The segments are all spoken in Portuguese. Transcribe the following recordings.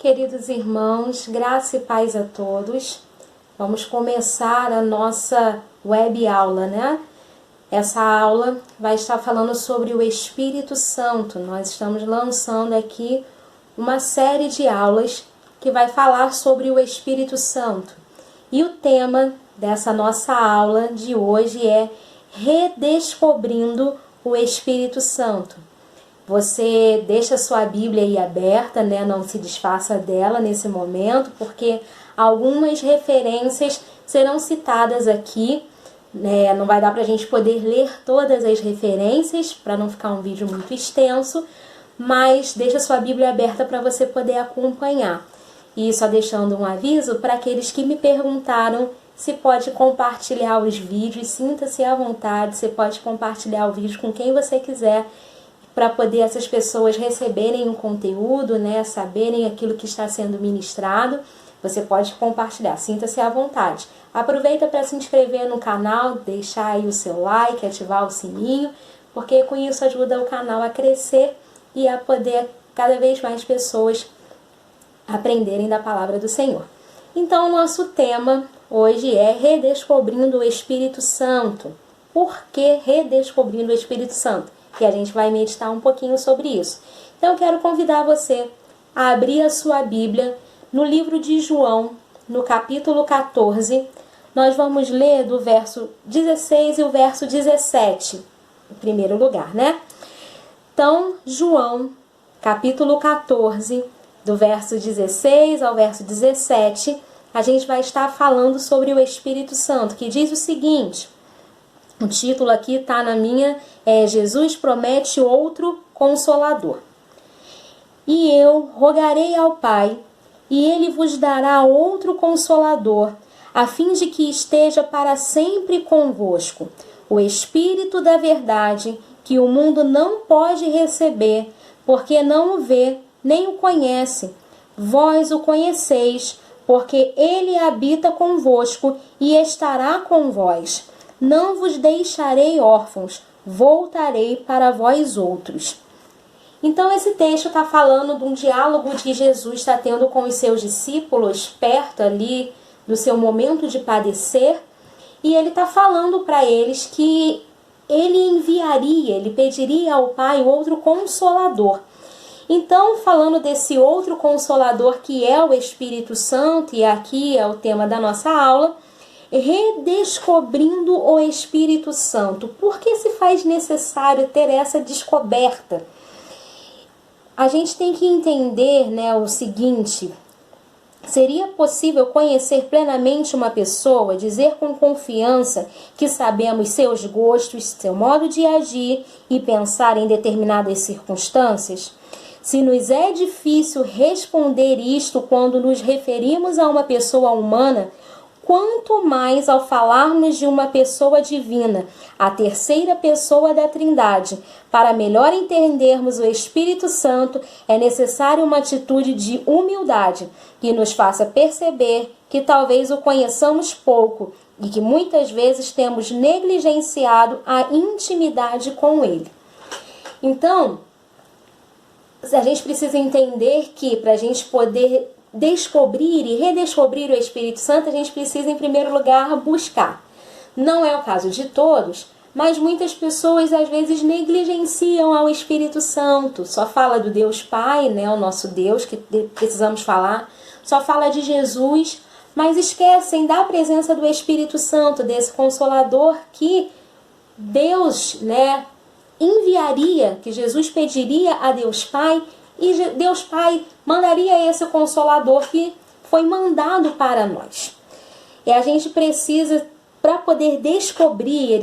queridos irmãos, graça e paz a todos. Vamos começar a nossa web aula, né? Essa aula vai estar falando sobre o Espírito Santo. Nós estamos lançando aqui uma série de aulas que vai falar sobre o Espírito Santo. E o tema dessa nossa aula de hoje é Redescobrindo o Espírito Santo. Você deixa a sua Bíblia aí aberta, né? Não se desfaça dela nesse momento, porque algumas referências serão citadas aqui, né? Não vai dar para a gente poder ler todas as referências, para não ficar um vídeo muito extenso, mas deixa a sua Bíblia aberta para você poder acompanhar. E só deixando um aviso para aqueles que me perguntaram se pode compartilhar os vídeos, sinta-se à vontade, você pode compartilhar o vídeo com quem você quiser, para poder essas pessoas receberem o conteúdo, né, saberem aquilo que está sendo ministrado. Você pode compartilhar, sinta-se à vontade. Aproveita para se inscrever no canal, deixar aí o seu like, ativar o sininho, porque com isso ajuda o canal a crescer e a poder cada vez mais pessoas aprenderem da palavra do Senhor. Então, o nosso tema hoje é Redescobrindo o Espírito Santo. Por que redescobrindo o Espírito Santo? Que a gente vai meditar um pouquinho sobre isso. Então, eu quero convidar você a abrir a sua Bíblia no livro de João, no capítulo 14. Nós vamos ler do verso 16 e o verso 17, em primeiro lugar, né? Então, João, capítulo 14, do verso 16 ao verso 17, a gente vai estar falando sobre o Espírito Santo, que diz o seguinte. O título aqui está na minha, Jesus promete outro Consolador. E eu rogarei ao Pai, e Ele vos dará outro Consolador, a fim de que esteja para sempre convosco, o Espírito da verdade, que o mundo não pode receber, porque não o vê, nem o conhece. Vós o conheceis, porque Ele habita convosco e estará com vós. Não vos deixarei órfãos, voltarei para vós outros. Então esse texto está falando de um diálogo que Jesus está tendo com os seus discípulos, perto ali do seu momento de padecer, e ele está falando para eles que ele enviaria, ele pediria ao Pai outro Consolador. Então, falando desse outro Consolador que é o Espírito Santo, e aqui é o tema da nossa aula, redescobrindo o Espírito Santo. Por que se faz necessário ter essa descoberta? A gente tem que entender, né, o seguinte: seria possível conhecer plenamente uma pessoa, dizer com confiança que sabemos seus gostos, seu modo de agir e pensar em determinadas circunstâncias? Se nos é difícil responder isto quando nos referimos a uma pessoa humana, quanto mais ao falarmos de uma pessoa divina, a terceira pessoa da Trindade. Para melhor entendermos o Espírito Santo, é necessária uma atitude de humildade que nos faça perceber que talvez o conheçamos pouco e que muitas vezes temos negligenciado a intimidade com Ele. Então, a gente precisa entender que para a gente poder descobrir e redescobrir o Espírito Santo, a gente precisa, em primeiro lugar, buscar. Não é o caso de todos, mas muitas pessoas, às vezes, negligenciam ao Espírito Santo. Só fala do Deus Pai, né, o nosso Deus, que precisamos falar. Só fala de Jesus, mas esquecem da presença do Espírito Santo, desse Consolador que Deus, né, enviaria, que Jesus pediria a Deus Pai, e Deus Pai mandaria esse Consolador que foi mandado para nós. E a gente precisa, para poder descobrir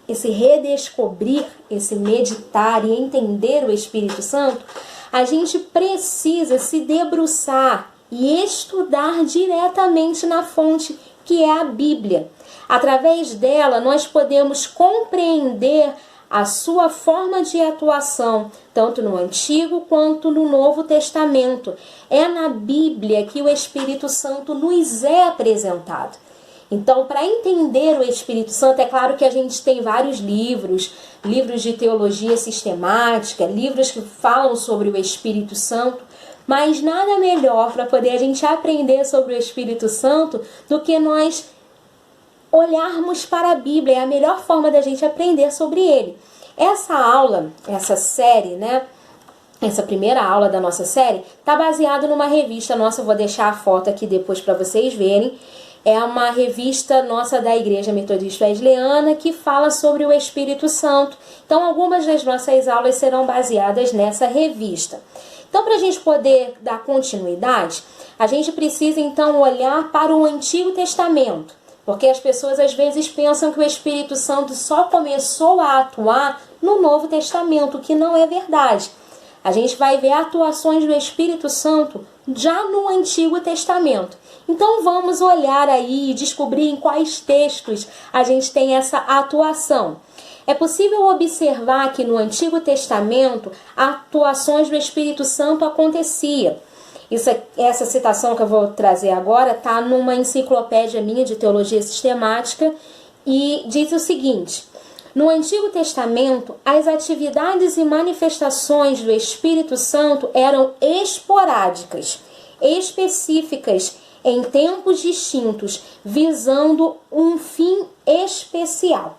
esse redescobrir, esse meditar e entender o Espírito Santo, a gente precisa se debruçar e estudar diretamente na fonte, que é a Bíblia. Através dela, nós podemos compreender a sua forma de atuação, tanto no Antigo quanto no Novo Testamento. É na Bíblia que o Espírito Santo nos é apresentado. Então, para entender o Espírito Santo, é claro que a gente tem vários livros de teologia sistemática, livros que falam sobre o Espírito Santo, Mas nada melhor para poder a gente aprender sobre o Espírito Santo do que nós olharmos para a Bíblia. É a melhor forma da gente aprender sobre ele. Essa aula, essa série, né? Essa primeira aula da nossa série está baseada numa revista nossa. Eu vou deixar a foto aqui depois para vocês verem. É uma revista nossa da Igreja Metodista Wesleyana que fala sobre o Espírito Santo. Então, algumas das nossas aulas serão baseadas nessa revista. Então, para a gente poder dar continuidade, a gente precisa, então, olhar para o Antigo Testamento. Porque as pessoas, às vezes, pensam que o Espírito Santo só começou a atuar no Novo Testamento, o que não é verdade. A gente vai ver atuações do Espírito Santo já no Antigo Testamento. Então vamos olhar aí e descobrir em quais textos a gente tem essa atuação. É possível observar que no Antigo Testamento atuações do Espírito Santo aconteciam. Essa citação que eu vou trazer agora está numa enciclopédia minha de teologia sistemática e diz o seguinte: no Antigo Testamento, as atividades e manifestações do Espírito Santo eram esporádicas, específicas, em tempos distintos, visando um fim especial.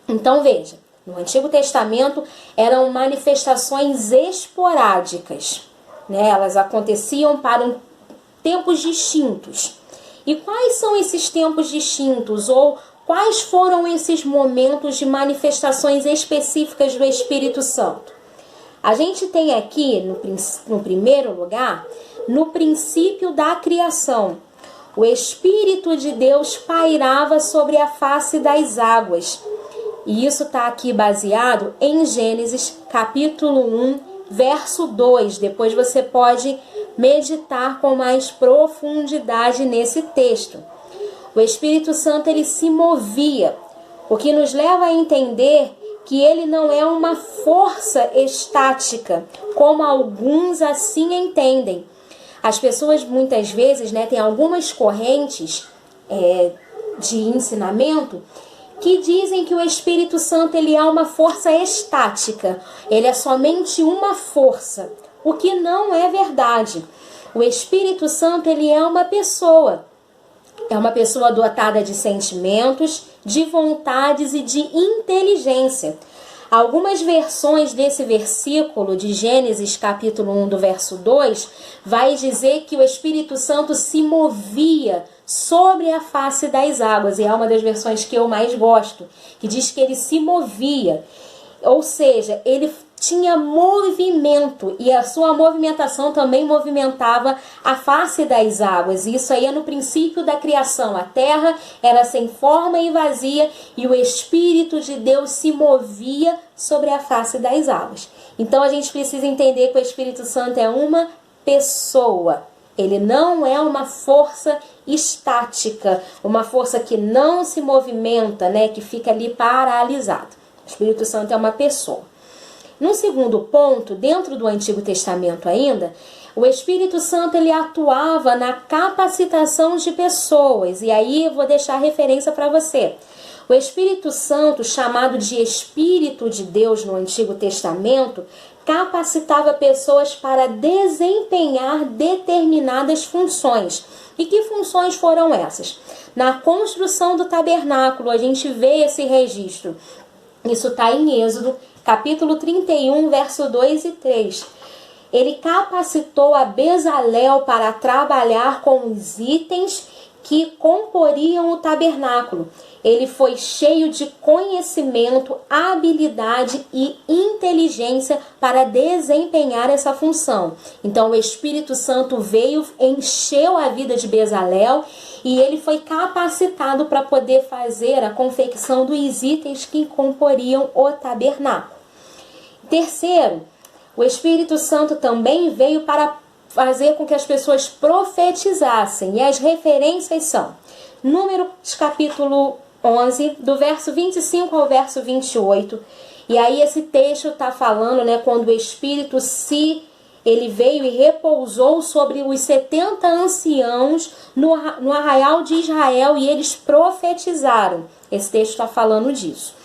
Então veja, no Antigo Testamento eram manifestações esporádicas, né? Elas aconteciam para tempos distintos. E quais são esses tempos distintos? Ou quais foram esses momentos de manifestações específicas do Espírito Santo? A gente tem aqui, no primeiro lugar, no princípio da criação. O Espírito de Deus pairava sobre a face das águas. E isso está aqui baseado em Gênesis, capítulo 1, verso 2. Depois você pode meditar com mais profundidade nesse texto. O Espírito Santo, ele se movia, o que nos leva a entender que ele não é uma força estática, como alguns assim entendem. As pessoas muitas vezes, né, têm algumas correntes de ensinamento que dizem que o Espírito Santo ele é uma força estática, ele é somente uma força, o que não é verdade. O Espírito Santo ele é uma pessoa dotada de sentimentos, de vontades e de inteligência. Algumas versões desse versículo de Gênesis capítulo 1 do verso 2 vai dizer que o Espírito Santo se movia sobre a face das águas, e é uma das versões que eu mais gosto, que diz que ele se movia, ou seja, ele tinha movimento, e a sua movimentação também movimentava a face das águas. Isso aí é no princípio da criação. A terra era sem forma e vazia, e o Espírito de Deus se movia sobre a face das águas. Então a gente precisa entender que o Espírito Santo é uma pessoa. Ele não é uma força estática, uma força que não se movimenta, né, que fica ali paralisada. O Espírito Santo é uma pessoa. Num segundo ponto, dentro do Antigo Testamento ainda, o Espírito Santo ele atuava na capacitação de pessoas. E aí eu vou deixar a referência para você. O Espírito Santo, chamado de Espírito de Deus no Antigo Testamento, capacitava pessoas para desempenhar determinadas funções. E que funções foram essas? Na construção do tabernáculo, a gente vê esse registro. Isso está em Êxodo, capítulo 31, verso 2 e 3. Ele capacitou a Bezalel para trabalhar com os itens que comporiam o tabernáculo. Ele foi cheio de conhecimento, habilidade e inteligência para desempenhar essa função. Então o Espírito Santo veio, encheu a vida de Bezalel e ele foi capacitado para poder fazer a confecção dos itens que comporiam o tabernáculo. Terceiro, o Espírito Santo também veio para fazer com que as pessoas profetizassem. E as referências são Números capítulo 11, do verso 25 ao verso 28. E aí esse texto está falando, né, quando o Espírito ele veio e repousou sobre os 70 anciãos no arraial de Israel e eles profetizaram. Esse texto está falando disso.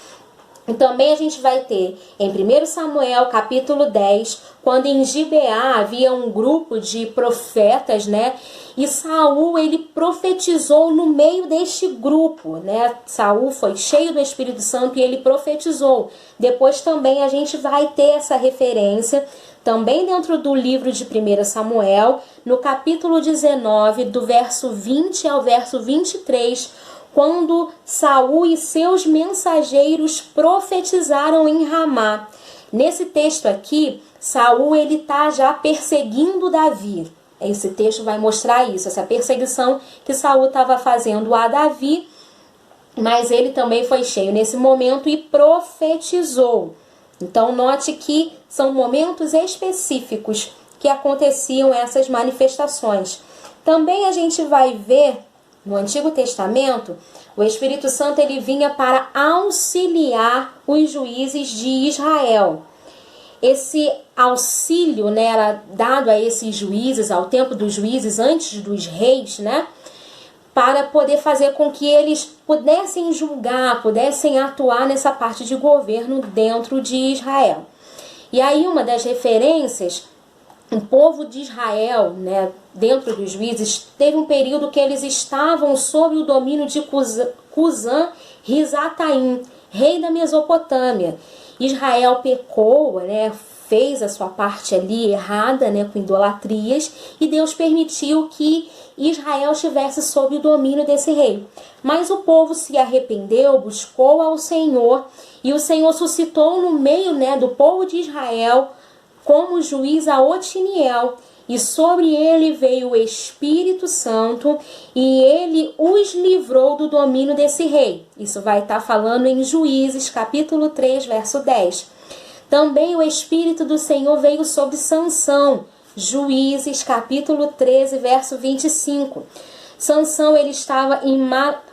E também a gente vai ter em 1 Samuel capítulo 10, quando em Gibeá havia um grupo de profetas, né? E Saul, ele profetizou no meio deste grupo, né? Saul foi cheio do Espírito Santo e ele profetizou. Depois também a gente vai ter essa referência, também dentro do livro de 1 Samuel, no capítulo 19, do verso 20 ao verso 23, quando Saul e seus mensageiros profetizaram em Ramá. Nesse texto aqui, Saul ele está já perseguindo Davi. Esse texto vai mostrar isso, essa perseguição que Saul estava fazendo a Davi, mas ele também foi cheio nesse momento e profetizou. Então note que são momentos específicos que aconteciam essas manifestações. Também a gente vai ver no Antigo Testamento, o Espírito Santo ele vinha para auxiliar os juízes de Israel. Esse auxílio, né, era dado a esses juízes, ao tempo dos juízes, antes dos reis, né, para poder fazer com que eles pudessem julgar, pudessem atuar nessa parte de governo dentro de Israel. E aí uma das referências, o povo de Israel, né, dentro dos juízes, teve um período que eles estavam sob o domínio de Cusã-Risataim, rei da Mesopotâmia. Israel pecou, né, fez a sua parte ali errada, né, com idolatrias, e Deus permitiu que Israel estivesse sob o domínio desse rei. Mas o povo se arrependeu, buscou ao Senhor, e o Senhor suscitou no meio, né, do povo de Israel como juiz a Otiniel, e sobre ele veio o Espírito Santo, e ele os livrou do domínio desse rei. Isso vai estar falando em Juízes, capítulo 3, verso 10. Também o Espírito do Senhor veio sobre Sansão, Juízes, capítulo 13, verso 25. Sansão, ele estava em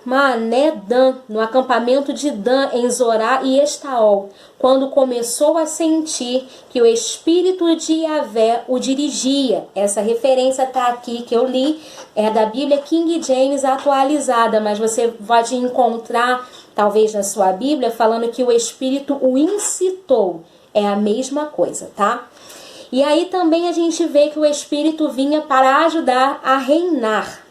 Mané-Dan, no acampamento de Dan, em Zorá e Estaol, quando começou a sentir que o Espírito de Yahvé o dirigia. Essa referência está aqui, que eu li, é da Bíblia King James atualizada, mas você pode encontrar, talvez na sua Bíblia, falando que o Espírito o incitou. É a mesma coisa, tá? E aí também a gente vê que o Espírito vinha para ajudar a reinar.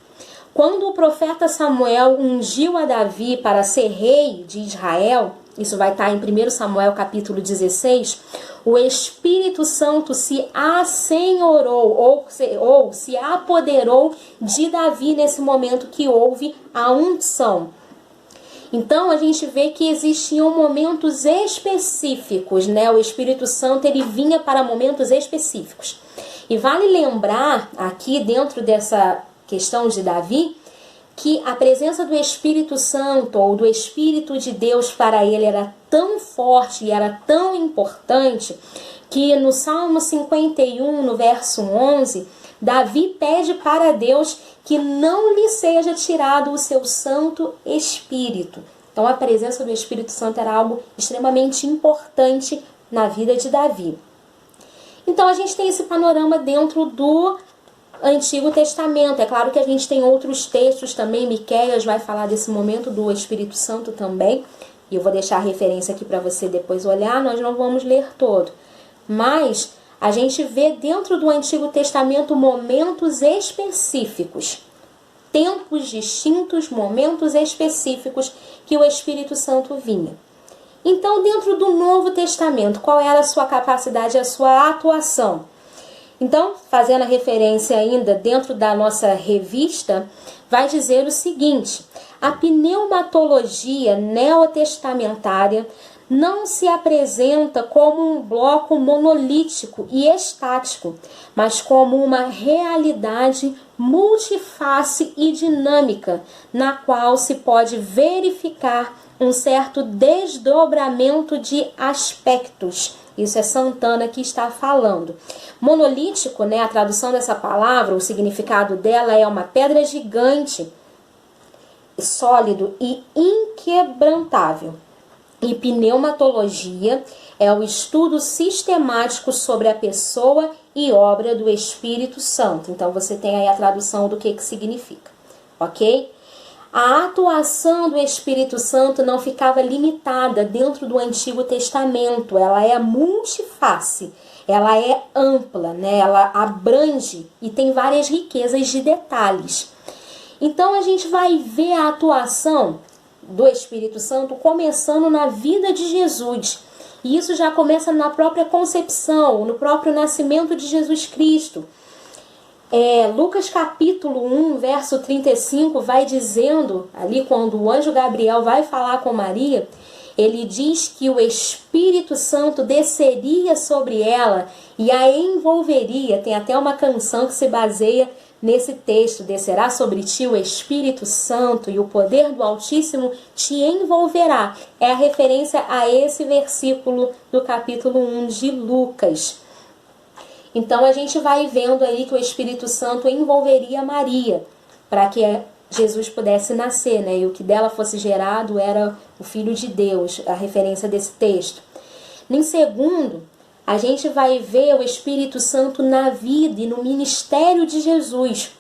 Quando o profeta Samuel ungiu a Davi para ser rei de Israel, isso vai estar em 1 Samuel capítulo 16, o Espírito Santo se assenhorou ou se apoderou de Davi nesse momento que houve a unção. Então a gente vê que existiam momentos específicos, né? O Espírito Santo ele vinha para momentos específicos. E vale lembrar aqui dentro dessa questão de Davi, que a presença do Espírito Santo ou do Espírito de Deus para ele era tão forte e era tão importante que no Salmo 51, no verso 11, Davi pede para Deus que não lhe seja tirado o seu Santo Espírito. Então a presença do Espírito Santo era algo extremamente importante na vida de Davi. Então a gente tem esse panorama dentro do Antigo Testamento. É claro que a gente tem outros textos também, Miqueias vai falar desse momento do Espírito Santo também, e eu vou deixar a referência aqui para você depois olhar, nós não vamos ler todo. Mas a gente vê dentro do Antigo Testamento momentos específicos, tempos distintos, momentos específicos que o Espírito Santo vinha. Então, dentro do Novo Testamento, qual era a sua capacidade, a sua atuação? Então, fazendo a referência ainda dentro da nossa revista, vai dizer o seguinte: a pneumatologia neotestamentária não se apresenta como um bloco monolítico e estático, mas como uma realidade multiface e dinâmica, na qual se pode verificar um certo desdobramento de aspectos. Isso é Santana que está falando. Monolítico, né, a tradução dessa palavra, o significado dela é uma pedra gigante, sólido e inquebrantável. E pneumatologia é o estudo sistemático sobre a pessoa e obra do Espírito Santo. Então você tem aí a tradução do que significa, ok? A atuação do Espírito Santo não ficava limitada dentro do Antigo Testamento, ela é multiface, ela é ampla, né? Ela abrange e tem várias riquezas de detalhes. Então a gente vai ver a atuação do Espírito Santo começando na vida de Jesus. E isso já começa na própria concepção, no próprio nascimento de Jesus Cristo. Lucas capítulo 1, verso 35, vai dizendo, ali quando o anjo Gabriel vai falar com Maria, ele diz que o Espírito Santo desceria sobre ela e a envolveria. Tem até uma canção que se baseia nesse texto: descerá sobre ti o Espírito Santo e o poder do Altíssimo te envolverá. É a referência a esse versículo do capítulo 1 de Lucas. Então a gente vai vendo aí que o Espírito Santo envolveria Maria para que Jesus pudesse nascer, né? E o que dela fosse gerado era o Filho de Deus, a referência desse texto. Em segundo, a gente vai ver o Espírito Santo na vida e no ministério de Jesus.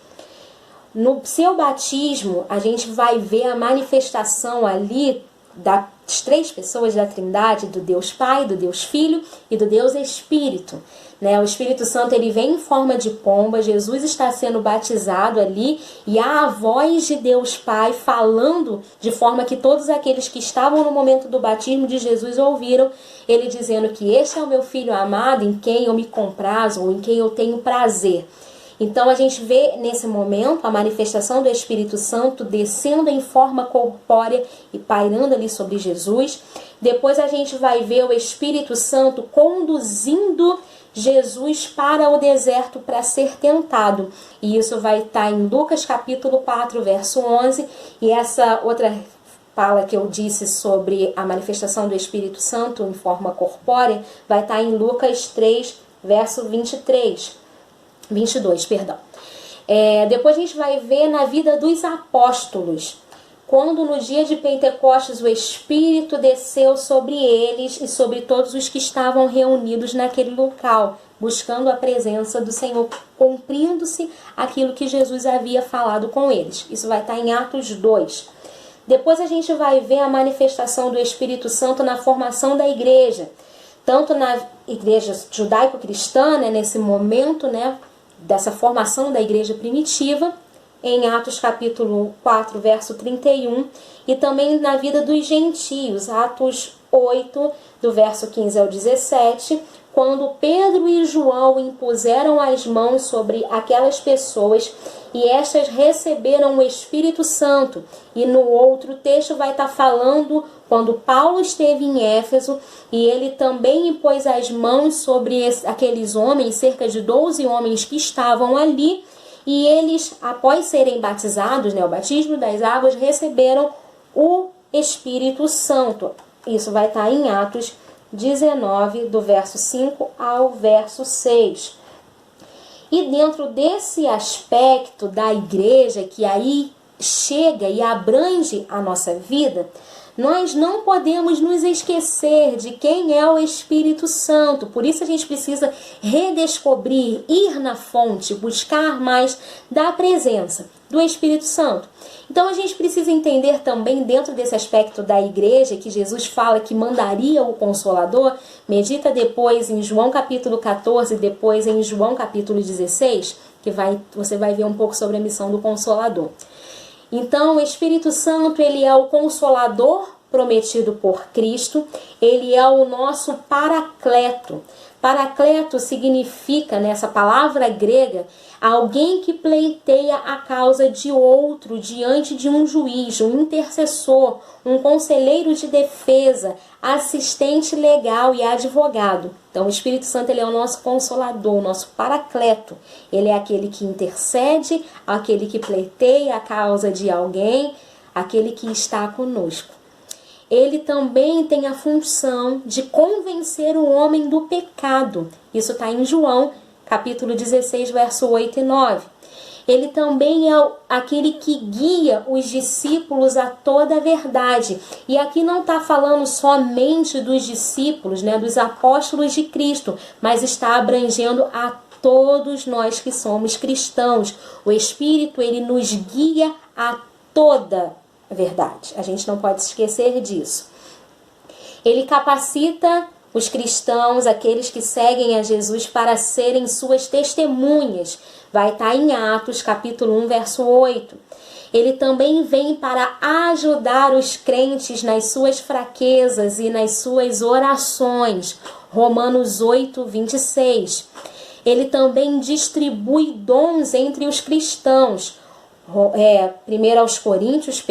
No seu batismo, a gente vai ver a manifestação ali das três pessoas da Trindade, do Deus Pai, do Deus Filho e do Deus Espírito. O Espírito Santo ele vem em forma de pomba, Jesus está sendo batizado ali e há a voz de Deus Pai falando de forma que todos aqueles que estavam no momento do batismo de Jesus ouviram ele dizendo que este é o meu Filho amado em quem eu me comprazo ou em quem eu tenho prazer. Então a gente vê nesse momento a manifestação do Espírito Santo descendo em forma corpórea e pairando ali sobre Jesus. Depois a gente vai ver o Espírito Santo conduzindo Jesus para o deserto para ser tentado. E isso vai estar em Lucas capítulo 4, verso 11. E essa outra fala que eu disse sobre a manifestação do Espírito Santo em forma corpórea vai estar em Lucas 3, verso 22, perdão. Depois a gente vai ver na vida dos apóstolos, quando no dia de Pentecostes o Espírito desceu sobre eles e sobre todos os que estavam reunidos naquele local, buscando a presença do Senhor, cumprindo-se aquilo que Jesus havia falado com eles. Isso vai estar em Atos 2. Depois a gente vai ver a manifestação do Espírito Santo na formação da igreja, tanto na igreja judaico-cristã, nesse momento, dessa formação da igreja primitiva, em Atos capítulo 4, verso 31, e também na vida dos gentios, Atos 8, do verso 15 ao 17, quando Pedro e João impuseram as mãos sobre aquelas pessoas e estas receberam o Espírito Santo. E no outro texto vai estar falando quando Paulo esteve em Éfeso e ele também impôs as mãos sobre aqueles homens, cerca de 12 homens que estavam ali, e eles, após serem batizados, o batismo das águas, receberam o Espírito Santo. Isso vai estar em Atos 19, do verso 5 ao verso 6. E dentro desse aspecto da igreja, que aí chega e abrange a nossa vida, nós não podemos nos esquecer de quem é o Espírito Santo. Por isso a gente precisa redescobrir, ir na fonte, buscar mais da presença do Espírito Santo. Então a gente precisa entender também dentro desse aspecto da igreja, que Jesus fala que mandaria o Consolador. Medita depois em João capítulo 14, depois em João capítulo 16, que você vai ver um pouco sobre a missão do Consolador. Então, o Espírito Santo, ele é o Consolador prometido por Cristo, ele é o nosso Paracleto. Paracleto significa, nessa palavra grega, alguém que pleiteia a causa de outro diante de um juiz, um intercessor, um conselheiro de defesa, assistente legal e advogado. Então, o Espírito Santo ele é o nosso Consolador, o nosso Paracleto. Ele é aquele que intercede, aquele que pleiteia a causa de alguém, aquele que está conosco. Ele também tem a função de convencer o homem do pecado. Isso está em João, capítulo 16, verso 8 e 9. Ele também é aquele que guia os discípulos a toda a verdade. E aqui não está falando somente dos discípulos, dos apóstolos de Cristo, mas está abrangendo a todos nós que somos cristãos. O Espírito, ele nos guia a toda verdade. A gente não pode esquecer disso. Ele capacita os cristãos, aqueles que seguem a Jesus, para serem suas testemunhas. Vai estar em Atos, capítulo 1, verso 8. Ele também vem para ajudar os crentes nas suas fraquezas e nas suas orações. Romanos 8, 26. Ele também distribui dons entre os cristãos. 1 aos Coríntios,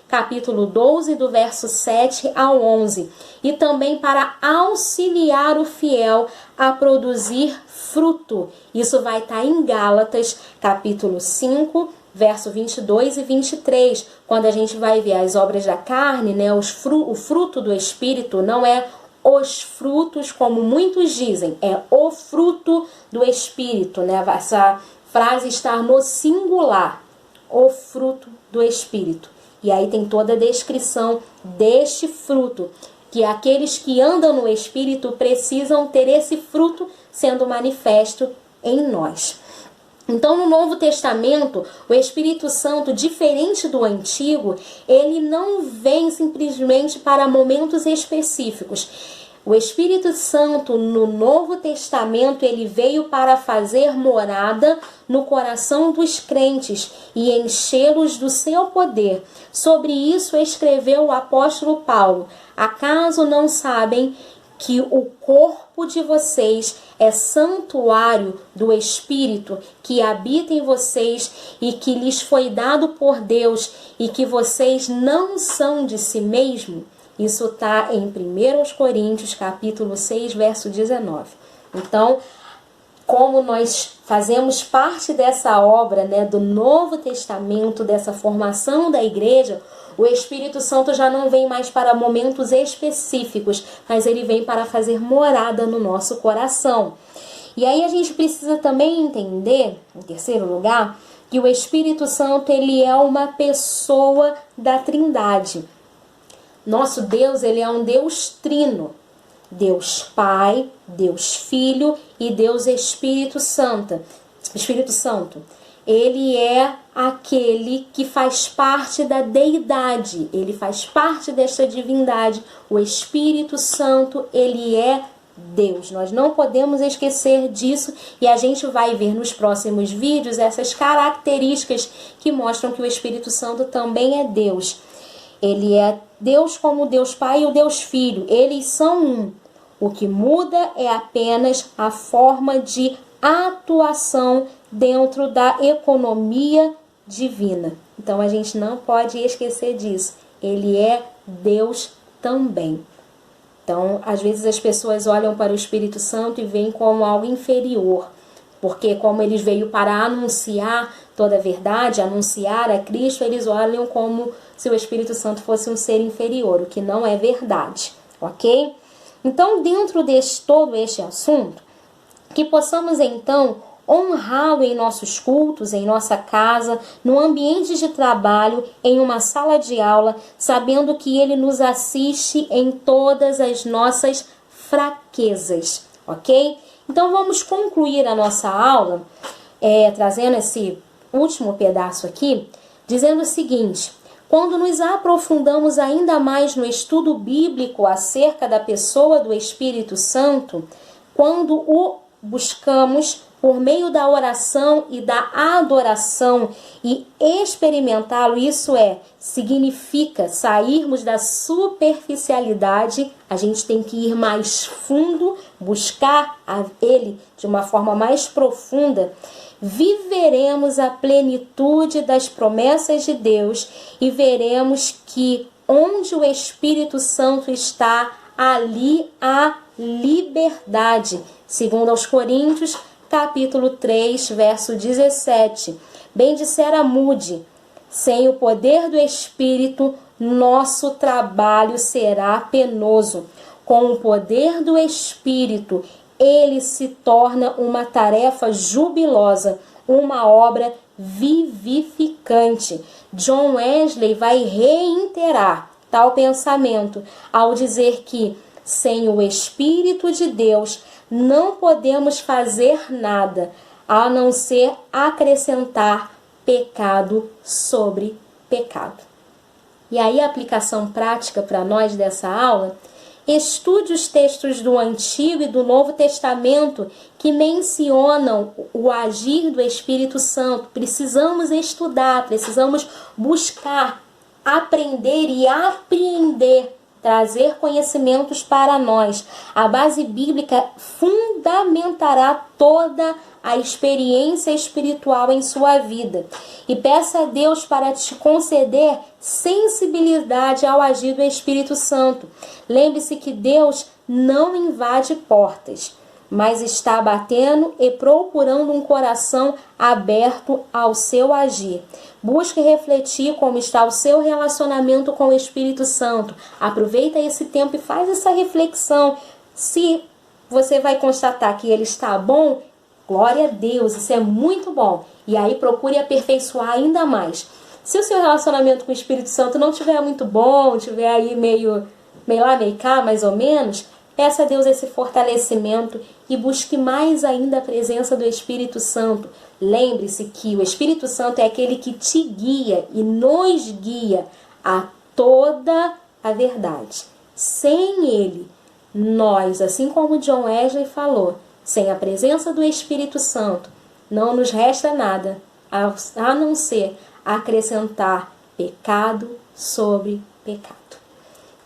capítulo 12, do verso 7 ao 11. E também para auxiliar o fiel a produzir fruto. Isso vai estar em Gálatas, capítulo 5, verso 22 e 23, quando a gente vai ver as obras da carne, né, o fruto do Espírito, não é os frutos, como muitos dizem, é o fruto do Espírito, né? Essa frase está no singular, o fruto do Espírito. E aí tem toda a descrição deste fruto, que aqueles que andam no Espírito precisam ter esse fruto sendo manifesto em nós. Então, no Novo Testamento, o Espírito Santo, diferente do Antigo, ele não vem simplesmente para momentos específicos. O Espírito Santo, no Novo Testamento, ele veio para fazer morada no coração dos crentes e enchê-los do seu poder. Sobre isso escreveu o apóstolo Paulo: acaso não sabem que o corpo de vocês é santuário do Espírito que habita em vocês e que lhes foi dado por Deus e que vocês não são de si mesmo? Isso está em 1 Coríntios, capítulo 6, verso 19. Então, como nós fazemos parte dessa obra, né, do Novo Testamento, dessa formação da igreja, o Espírito Santo já não vem mais para momentos específicos, mas ele vem para fazer morada no nosso coração. E aí a gente precisa também entender, em terceiro lugar, que o Espírito Santo ele é uma pessoa da Trindade. Nosso Deus, ele é um Deus trino. Deus Pai, Deus Filho e Deus Espírito Santo. Ele é aquele que faz parte da deidade, ele faz parte desta divindade. O Espírito Santo, ele é Deus. Nós não podemos esquecer disso e a gente vai ver nos próximos vídeos essas características que mostram que o Espírito Santo também é Deus. Ele é Deus como o Deus Pai e o Deus Filho. Eles são um. O que muda é apenas a forma de atuação dentro da economia divina. Então a gente não pode esquecer disso. Ele é Deus também. Então, às vezes as pessoas olham para o Espírito Santo e veem como algo inferior, porque como ele veio para anunciar toda a verdade, anunciar a Cristo, eles olham como se o Espírito Santo fosse um ser inferior, o que não é verdade, ok? Então, dentro de todo este assunto, que possamos então honrá-lo em nossos cultos, em nossa casa, no ambiente de trabalho, em uma sala de aula, sabendo que ele nos assiste em todas as nossas fraquezas, ok? Então vamos concluir a nossa aula, trazendo esse último pedaço aqui, dizendo o seguinte: quando nos aprofundamos ainda mais no estudo bíblico acerca da pessoa do Espírito Santo, quando o buscamos por meio da oração e da adoração e experimentá-lo, isso significa sairmos da superficialidade, a gente tem que ir mais fundo, buscar ele de uma forma mais profunda, viveremos a plenitude das promessas de Deus e veremos que onde o Espírito Santo está, ali há liberdade. Segundo aos Coríntios, capítulo 3, verso 17. Bem dissera Moody: sem o poder do Espírito, nosso trabalho será penoso. Com o poder do Espírito, ele se torna uma tarefa jubilosa, uma obra vivificante. John Wesley vai reiterar tal pensamento ao dizer que sem o Espírito de Deus não podemos fazer nada, a não ser acrescentar pecado sobre pecado. E aí a aplicação prática para nós dessa aula: estude os textos do Antigo e do Novo Testamento que mencionam o agir do Espírito Santo. Precisamos estudar, precisamos buscar, aprender e apreender, trazer conhecimentos para nós. A base bíblica fundamentará toda a experiência espiritual em sua vida. E peça a Deus para te conceder sensibilidade ao agir do Espírito Santo. Lembre-se que Deus não invade portas, mas está batendo e procurando um coração aberto ao seu agir. Busque refletir como está o seu relacionamento com o Espírito Santo. Aproveita esse tempo e faz essa reflexão. Se você vai constatar que ele está bom, glória a Deus, isso é muito bom. E aí procure aperfeiçoar ainda mais. Se o seu relacionamento com o Espírito Santo não estiver muito bom, estiver aí meio lá, meio cá, mais ou menos, peça a Deus esse fortalecimento e busque mais ainda a presença do Espírito Santo. Lembre-se que o Espírito Santo é aquele que te guia e nos guia a toda a verdade. Sem ele, nós, assim como John Wesley falou, sem a presença do Espírito Santo, não nos resta nada a não ser acrescentar pecado sobre pecado.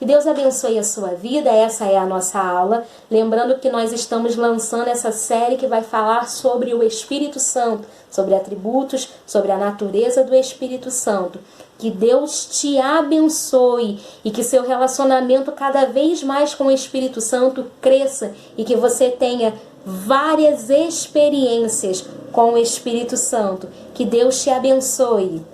Que Deus abençoe a sua vida, essa é a nossa aula. Lembrando que nós estamos lançando essa série que vai falar sobre o Espírito Santo, sobre atributos, sobre a natureza do Espírito Santo. Que Deus te abençoe e que seu relacionamento cada vez mais com o Espírito Santo cresça e que você tenha várias experiências com o Espírito Santo. Que Deus te abençoe.